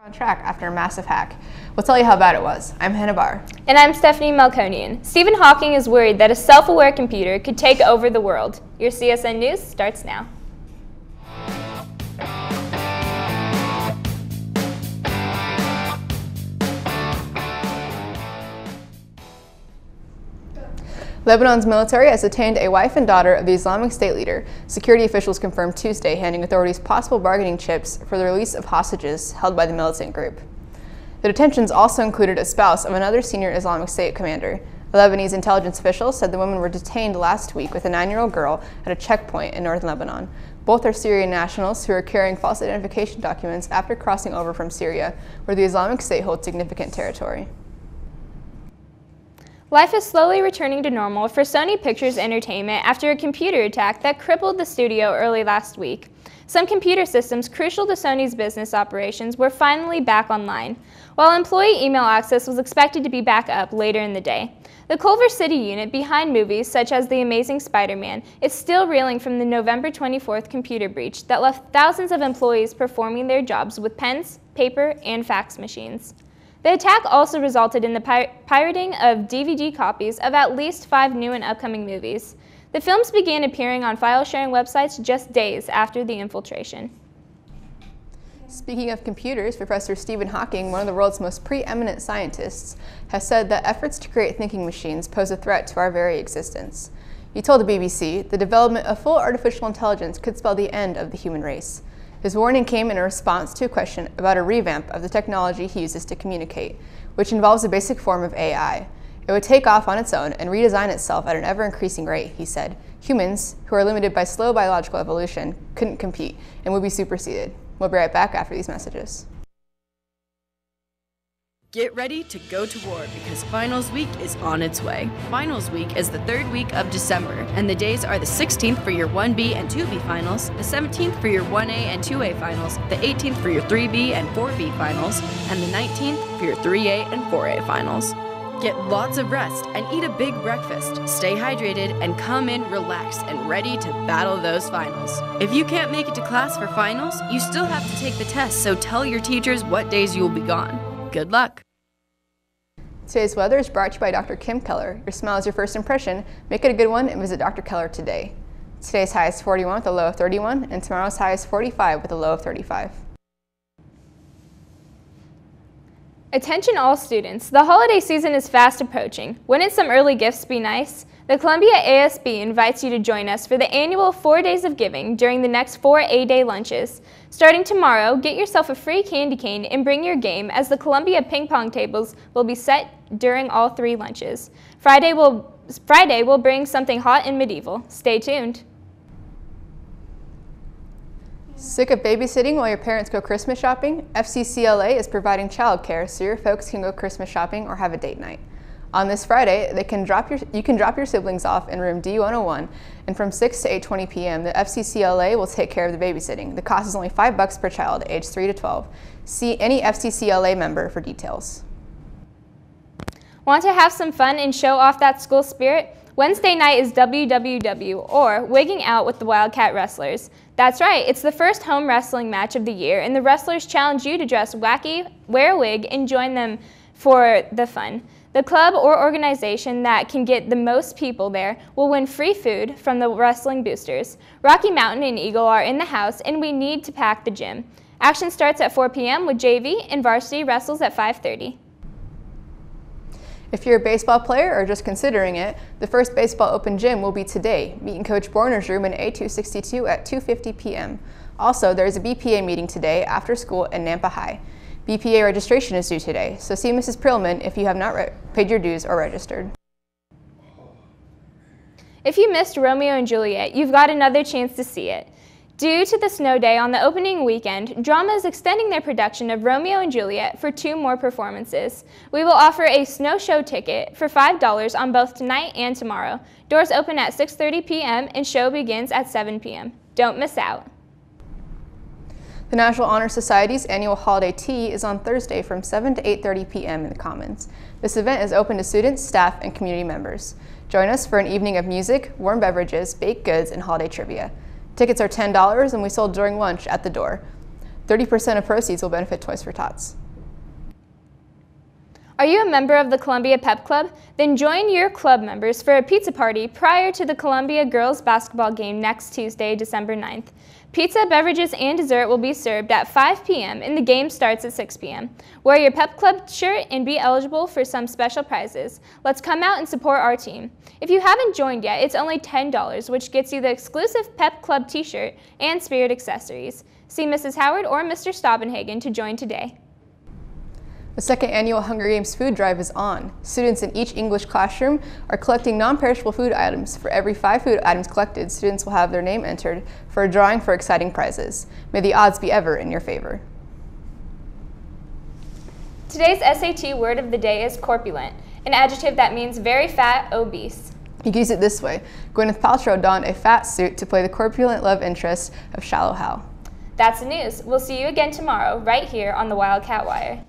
On track after a massive hack. We'll tell you how bad it was. I'm Hannah Barr. And I'm Stephanie Melkonian. Stephen Hawking is worried that a self-aware computer could take over the world. Your CSN News starts now. Lebanon's military has detained a wife and daughter of the Islamic State leader. Security officials confirmed Tuesday, handing authorities possible bargaining chips for the release of hostages held by the militant group. The detentions also included a spouse of another senior Islamic State commander. A Lebanese intelligence official said the women were detained last week with a 9-year-old girl at a checkpoint in northern Lebanon. Both are Syrian nationals who are carrying false identification documents after crossing over from Syria, where the Islamic State holds significant territory. Life is slowly returning to normal for Sony Pictures Entertainment after a computer attack that crippled the studio early last week. Some computer systems crucial to Sony's business operations were finally back online, while employee email access was expected to be back up later in the day. The Culver City unit behind movies such as The Amazing Spider-Man is still reeling from the November 24th computer breach that left thousands of employees performing their jobs with pens, paper, and fax machines. The attack also resulted in the pirating of DVD copies of at least 5 new and upcoming movies. The films began appearing on file-sharing websites just days after the infiltration. Speaking of computers, Professor Stephen Hawking, one of the world's most preeminent scientists, has said that efforts to create thinking machines pose a threat to our very existence. He told the BBC, the development of full artificial intelligence could spell the end of the human race. His warning came in a response to a question about a revamp of the technology he uses to communicate, which involves a basic form of AI. It would take off on its own and redesign itself at an ever-increasing rate, he said. Humans, who are limited by slow biological evolution, couldn't compete and would be superseded. We'll be right back after these messages. Get ready to go to war because Finals Week is on its way. Finals Week is the 3rd week of December, and the days are the 16th for your 1B and 2B finals, the 17th for your 1A and 2A finals, the 18th for your 3B and 4B finals, and the 19th for your 3A and 4A finals. Get lots of rest and eat a big breakfast. Stay hydrated and come in relaxed and ready to battle those finals. If you can't make it to class for finals, you still have to take the test, so tell your teachers what days you will be gone. Good luck. Today's weather is brought to you by Dr. Kim Keller. Your smile is your first impression. Make it a good one and visit Dr. Keller today. Today's high is 41 with a low of 31, and tomorrow's high is 45 with a low of 35. Attention all students, the holiday season is fast approaching. Wouldn't some early gifts be nice? The Columbia ASB invites you to join us for the annual 4 Days of Giving during the next 4 A-Day lunches. Starting tomorrow, get yourself a free candy cane and bring your game as the Columbia ping pong tables will be set during all 3 lunches. Friday will bring something hot and medieval. Stay tuned. Sick of babysitting while your parents go Christmas shopping? FCCLA is providing childcare so your folks can go Christmas shopping or have a date night. On this Friday, you can drop your siblings off in room D101, and from 6 to 8:20 p.m., the FCCLA will take care of the babysitting. The cost is only $5 per child, aged 3 to 12. See any FCCLA member for details. Want to have some fun and show off that school spirit? Wednesday night is WWW, or Wigging Out with the Wildcat Wrestlers. That's right, it's the first home wrestling match of the year, and the wrestlers challenge you to dress wacky, wear a wig, and join them for the fun. The club or organization that can get the most people there will win free food from the wrestling boosters. Rocky Mountain and Eagle are in the house, and we need to pack the gym. Action starts at 4 p.m. with JV, and varsity wrestles at 5:30. If you're a baseball player or just considering it, the first Baseball Open Gym will be today. Meet in Coach Borner's room in A262 at 2:50 p.m. Also, there is a BPA meeting today after school at Nampa High. BPA registration is due today, so see Mrs. Perlman if you have not paid your dues or registered. If you missed Romeo and Juliet, you've got another chance to see it. Due to the snow day on the opening weekend, Drama is extending their production of Romeo and Juliet for 2 more performances. We will offer a snow show ticket for $5 on both tonight and tomorrow. Doors open at 6:30 p.m. and show begins at 7 p.m. Don't miss out. The National Honor Society's annual holiday tea is on Thursday from 7 to 8:30 p.m. in the Commons. This event is open to students, staff, and community members. Join us for an evening of music, warm beverages, baked goods, and holiday trivia. Tickets are $10 and we sold during lunch at the door. 30% of proceeds will benefit Toys for Tots. Are you a member of the Columbia Pep Club? Then join your club members for a pizza party prior to the Columbia girls basketball game next Tuesday, December 9th. Pizza, beverages, and dessert will be served at 5 p.m. and the game starts at 6 p.m. Wear your Pep Club shirt and be eligible for some special prizes. Let's come out and support our team. If you haven't joined yet, it's only $10, which gets you the exclusive Pep Club t-shirt and Spirit accessories. See Mrs. Howard or Mr. Staubenhagen to join today. The second annual Hunger Games food drive is on. Students in each English classroom are collecting non-perishable food items. For every 5 food items collected, students will have their name entered for a drawing for exciting prizes. May the odds be ever in your favor. Today's SAT word of the day is corpulent, an adjective that means very fat, obese. You can use it this way. Gwyneth Paltrow donned a fat suit to play the corpulent love interest of Shallow Hal. That's the news. We'll see you again tomorrow, right here on the Wildcat Wire.